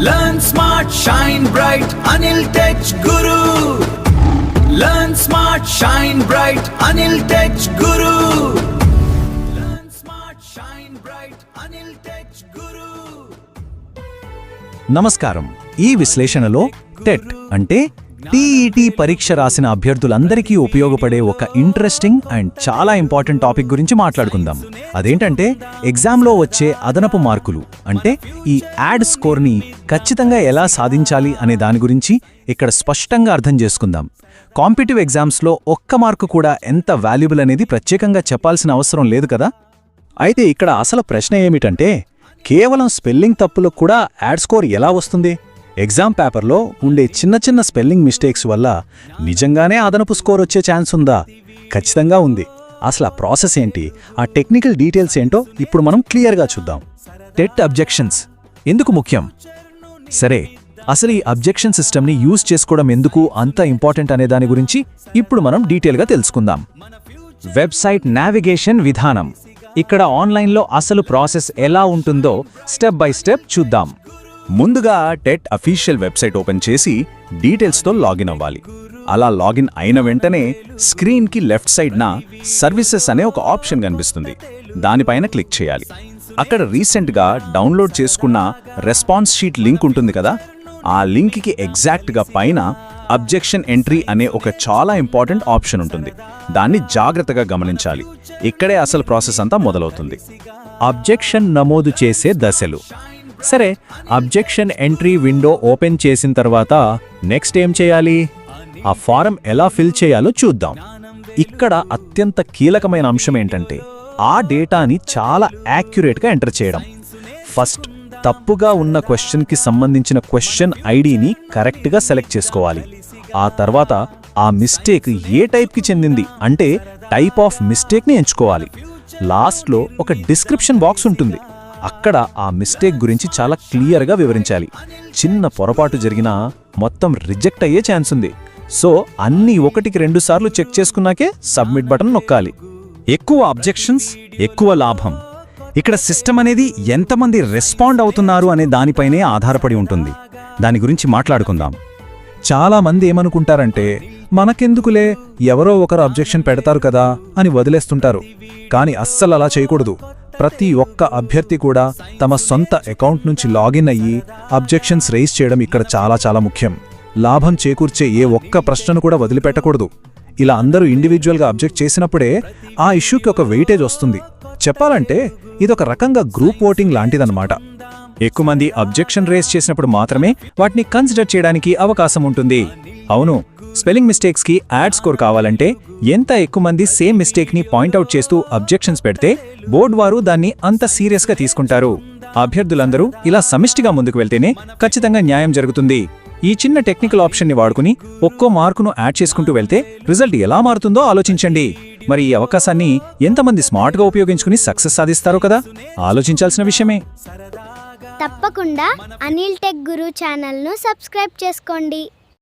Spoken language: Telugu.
Learn smart, shine bright, Anil Tech Guru. Learn smart, shine bright, Anil Tech Guru. Learn smart, shine bright, Anil Tech Guru. నమస్కారం. ఈ విశ్లేషణలో టెట్ అంటే టీఈటీ పరీక్ష రాసిన అభ్యర్థులందరికీ ఉపయోగపడే ఒక ఇంట్రెస్టింగ్ అండ్ చాలా ఇంపార్టెంట్ టాపిక్ గురించి మాట్లాడుకుందాం. అదేంటంటే ఎగ్జామ్లో వచ్చే అదనపు మార్కులు, అంటే ఈ యాడ్ స్కోర్ని ఖచ్చితంగా ఎలా సాధించాలి అనే దాని గురించి ఇక్కడ స్పష్టంగా అర్థం చేసుకుందాం. కాంపిటిటివ్ ఎగ్జామ్స్లో ఒక్క మార్కు కూడా ఎంత వాల్యుబుల్ అనేది ప్రత్యేకంగా చెప్పాల్సిన అవసరం లేదు కదా. అయితే ఇక్కడ అసలు ప్రశ్న ఏమిటంటే, కేవలం స్పెల్లింగ్ తప్పులకు కూడా యాడ్ స్కోర్ ఎలా వస్తుంది? ఎగ్జామ్ పేపర్లో ఉండే చిన్న చిన్న స్పెల్లింగ్ మిస్టేక్స్ వల్ల నిజంగానే అదనపు స్కోర్ వచ్చే ఛాన్స్ ఉందా? ఖచ్చితంగా ఉంది. అసలు ఆ ప్రాసెస్ ఏంటి, ఆ టెక్నికల్ డీటెయిల్స్ ఏంటో ఇప్పుడు మనం క్లియర్గా చూద్దాం. టెట్ అబ్జెక్షన్స్ ఎందుకు ముఖ్యం? సరే, అసలు ఈ అబ్జెక్షన్ సిస్టమ్ని యూజ్ చేసుకోవడం ఎందుకు అంత ఇంపార్టెంట్ అనే దాని గురించి ఇప్పుడు మనం డీటెయిల్గా తెలుసుకుందాం. వెబ్సైట్ నావిగేషన్ విధానం. ఇక్కడ ఆన్లైన్లో అసలు ప్రాసెస్ ఎలా ఉంటుందో స్టెప్ బై స్టెప్ చూద్దాం. ముందుగా టెట్ అఫీషియల్ వెబ్సైట్ ఓపెన్ చేసి డీటెయిల్స్తో లాగిన్ అవ్వాలి. అలా లాగిన్ అయిన వెంటనే స్క్రీన్కి లెఫ్ట్ సైడ్న సర్వీసెస్ అనే ఒక ఆప్షన్ కనిపిస్తుంది. దానిపైన క్లిక్ చేయాలి. అక్కడ రీసెంట్గా డౌన్లోడ్ చేసుకున్న రెస్పాన్స్ షీట్ లింక్ ఉంటుంది కదా, ఆ లింక్కి ఎగ్జాక్ట్గా పైన అబ్జెక్షన్ ఎంట్రీ అనే ఒక చాలా ఇంపార్టెంట్ ఆప్షన్ ఉంటుంది. దాన్ని జాగ్రత్తగా గమనించాలి. ఇక్కడే అసలు ప్రాసెస్ అంతా మొదలవుతుంది. అబ్జెక్షన్ నమోదు చేసే దశలు. సరే, అబ్జెక్షన్ ఎంట్రీ విండో ఓపెన్ చేసిన తర్వాత నెక్స్ట్ ఏం చేయాలి? ఆ ఫారం ఎలా ఫిల్ చేయాలో చూద్దాం. ఇక్కడ అత్యంత కీలకమైన అంశం ఏంటంటే, ఆ డేటాని చాలా యాక్యురేట్గా ఎంటర్ చేయడం. ఫస్ట్, తప్పుగా ఉన్న క్వశ్చన్కి సంబంధించిన క్వశ్చన్ ఐడిని కరెక్ట్గా సెలెక్ట్ చేసుకోవాలి. ఆ తర్వాత ఆ మిస్టేక్ ఏ టైప్కి చెందింది అంటే టైప్ ఆఫ్ మిస్టేక్ని ఎంచుకోవాలి. లాస్ట్లో ఒక డిస్క్రిప్షన్ బాక్స్ ఉంటుంది. అక్కడ ఆ మిస్టేక్ గురించి చాలా క్లియర్గా వివరించాలి. చిన్న పొరపాటు జరిగినా మొత్తం రిజెక్ట్ అయ్యే ఛాన్స్ ఉంది. సో అన్నీ 1-2 సార్లు చెక్ చేసుకున్నాకే సబ్మిట్ బటన్ నొక్కాలి. ఎక్కువ అబ్జెక్షన్స్ ఎక్కువ లాభం. ఇక్కడ సిస్టమ్ అనేది ఎంతమంది రెస్పాండ్ అవుతున్నారు అనే దానిపైనే ఆధారపడి ఉంటుంది. దాని గురించి మాట్లాడుకుందాం. చాలా మంది ఏమనుకుంటారంటే, మనకెందుకులే, ఎవరో ఒకరు అబ్జెక్షన్ పెడతారు కదా అని వదిలేస్తుంటారు. కానీ అస్సలు అలా చేయకూడదు. ప్రతి ఒక్క అభ్యర్థి కూడా తమ సొంత అకౌంట్ నుంచి లాగిన్ అయ్యి అబ్జెక్షన్స్ రైజ్ చేయడం ఇక్కడ చాలా చాలా ముఖ్యం. లాభం చేకూర్చే ఏ ఒక్క ప్రశ్నను కూడా వదిలిపెట్టకూడదు. ఇలా అందరూ ఇండివిజువల్గా అబ్జెక్ట్ చేసినప్పుడే ఆ ఇష్యూకి ఒక వెయిటేజ్ వస్తుంది. చెప్పాలంటే ఇదొక రకంగా గ్రూప్ ఓటింగ్ లాంటిదన్నమాట. ఎక్కువ మంది అబ్జెక్షన్ రేస్ చేసినప్పుడు మాత్రమే వాటిని కన్సిడర్ చేయడానికి అవకాశం ఉంటుంది. అవును, స్పెల్లింగ్ మిస్టేక్స్కి యాడ్ స్కోర్ కావాలంటే ఎంత ఎక్కువ మంది సేమ్ మిస్టేక్ని పాయింట్అవుట్ చేస్తూ అబ్జెక్షన్స్ పెడితే బోర్డు వారు దాన్ని అంత సీరియస్గా తీసుకుంటారు. అభ్యర్థులందరూ ఇలా సమిష్టిగా ముందుకు వెళ్తేనే ఖచ్చితంగా న్యాయం జరుగుతుంది. ఈ చిన్న టెక్నికల్ ఆప్షన్ని వాడుకుని ఒక్కో మార్కును యాడ్ చేసుకుంటూ వెళ్తే రిజల్ట్ ఎలా మారుతుందో ఆలోచించండి. మరి ఈ అవకాశాన్ని ఎంతమంది స్మార్ట్గా ఉపయోగించుకుని సక్సెస్ సాధిస్తారో కదా ఆలోచించాల్సిన విషయమే. తప్పకుండా అనిల్ టెక్ గురు ఛానల్ను సబ్స్క్రైబ్ చేసుకోండి.